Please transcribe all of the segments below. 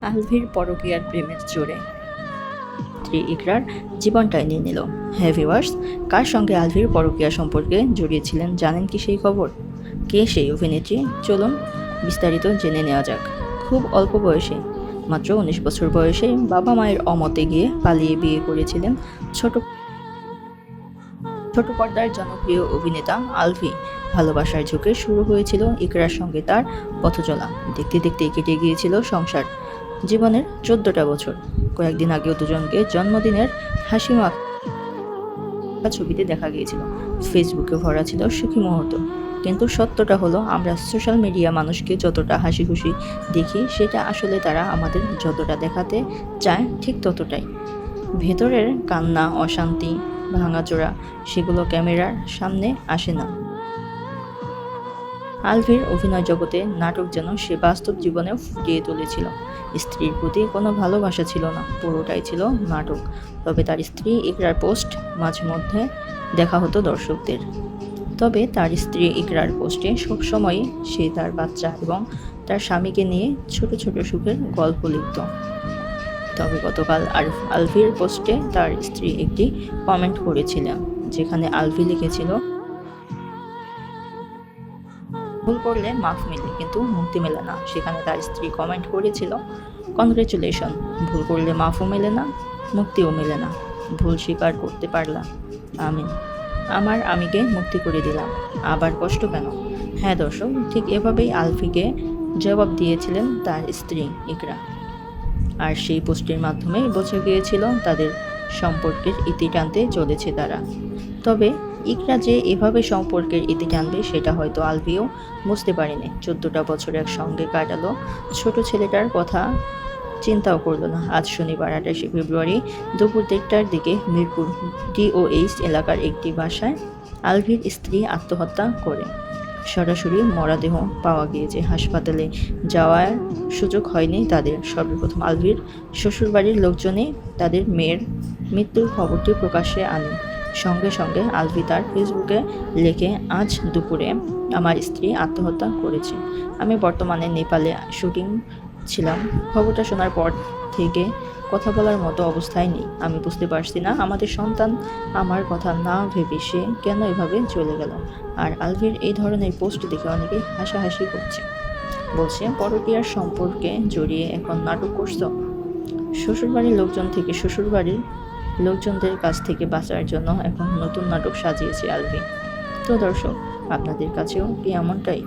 আলভির পরকীয়ার প্রেমের জোরে স্ত্রী ইকরার জীবনটাই নিয়ে নিল। হ্যাঁ ভিউয়ার্স, কার সঙ্গে আলভির পরকীয়া সম্পর্কে জড়িয়েছিলেন জানেন কি সেই খবর? কে সেই অভিনেত্রী? চলুন বিস্তারিত জেনে নেওয়া যাক। খুব অল্প বয়সে, মাত্র 19 বছর বয়সে বাবা মায়ের অমতে গিয়ে পালিয়ে বিয়ে করেছিলেন ছোট ছোট পর্দার জনপ্রিয় অভিনেতা আলভি। ভালোবাসার ঝোঁকে শুরু হয়েছিল ইকরার সঙ্গে তার পথচলা। দেখতে দেখতে কেটে গিয়েছিল সংসার জীবনের 14টা বছর। কয়েকদিন আগেও দুজনকে জন্মদিনের হাসি মাখা ছবিতে দেখা গিয়েছিল। ফেসবুকে ভরা ছিল সুখী মুহূর্ত। কিন্তু সত্যটা হলো, আমরা সোশ্যাল মিডিয়া মানুষকে যতটা হাসি খুশি দেখি, সেটা আসলে তারা আমাদের যতটা দেখাতে চায় ঠিক ততটাই। ভেতরের কান্না, অশান্তি, ভাঙাচোরা, সেগুলো ক্যামেরার সামনে আসে না। আলভির অভিনয় জগতে নাটক যেন সে বাস্তব জীবনেও ফুটিয়ে তুলেছিল। স্ত্রীর প্রতি কোনো ভালোবাসা ছিল না, পুরোটাই ছিল নাটক। তবে তার স্ত্রী ইকরার পোস্ট মাঝে মধ্যে দেখা হতো দর্শকদের। তবে তার স্ত্রী ইকরার পোস্টে সবসময়ই সে তার বাচ্চা এবং তার স্বামীকে নিয়ে ছোট ছোট সুখের গল্প লিখত। তবে গতকাল আলভির পোস্টে তার স্ত্রী একটি কমেন্ট করেছিলেন, যেখানে আলভি লিখেছিল, ভুল করলে মাফ মেলে কিন্তু মুক্তি মেলে না। সেখানে তার স্ত্রী কমেন্ট করেছিল, কনগ্রেচুলেশন, ভুল করলে মাফও মেলে না, মুক্তিও মেলে না, ভুল স্বীকার করতে পারলাম, আমিন, আমার আমিকে মুক্তি করে দিলাম, আবার কষ্ট কেন? হ্যাঁ দর্শক, ঠিক এভাবেই আলভিকে জবাব দিয়েছিলেন তার স্ত্রী ইকরা। আর সেই পোস্টের মাধ্যমেই বোঝা গিয়েছিল তাদের সম্পর্কের ইতি টানতে চলেছে তারা। তবে ইকরা যে এভাবে সম্পর্কের ইতি টানবে সেটা হয়তো আলভিও বুঝতে পারেনি। 14টা বছর একসঙ্গে কাটালো, ছোট ছেলেটার কথা চিন্তাও করলো না। আজ শনিবার 28শে ফেব্রুয়ারি দুপুর 1টার দিকে মিরপুর DOH এলাকার একটি বাসায় আলভির স্ত্রী আত্মহত্যা করে। সরাসরি মরদেহ পাওয়া গিয়েছে। হাসপাতালে যাওয়ার সুযোগ হয়নি তাদের। সর্বপ্রথম আলভির শ্বশুরবাড়ির লোকজনই তাদের মেয়ের মৃত্যুর খবরটি প্রকাশ্যে আনে। সঙ্গে সঙ্গে আলভি তার ফেসবুকে লেখে, আজ দুপুরে আমার স্ত্রী আত্মহত্যা করেছে। আমি বর্তমানে নেপালে শুটিং ছিলাম। খবরটা শোনার পর থেকে কথা বলার মতো অবস্থায় নেই। আমি বুঝতে পারছি না আমাদের সন্তান আমার কথা না ভেবে সে কেন এভাবে চলে গেল। আর আলভির এই ধরনের পোস্ট দেখে অনেকে হাসাহাসি করছে, বলছে পরকীয়ার সম্পর্কে জড়িয়ে এখন নাটক করছো। শ্বশুরবাড়ির লোকজন থেকে শ্বশুরবাড়ির লোকজনদের কাছ থেকে বাঁচার জন্য এখন নতুন নাটক সাজিয়েছে আলভি। তো দর্শক, আপনাদের কাছেও কি এমনটাই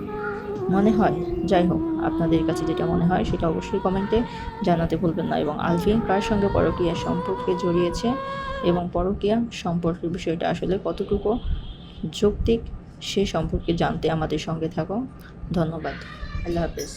মনে হয়? যাই হোক, আপনাদের কাছে যেটা মনে হয় সেটা অবশ্যই কমেন্টে জানাতে ভুলবেন না। এবং আলভি কার সঙ্গে পরকীয়া সম্পর্কে জড়িয়েছে এবং পরকীয়া সম্পর্কের বিষয়টা আসলে কতটুকু যৌক্তিক, সে সম্পর্কে জানতে আমাদের সঙ্গে থাকো। ধন্যবাদ। আল্লাহ হাফেজ।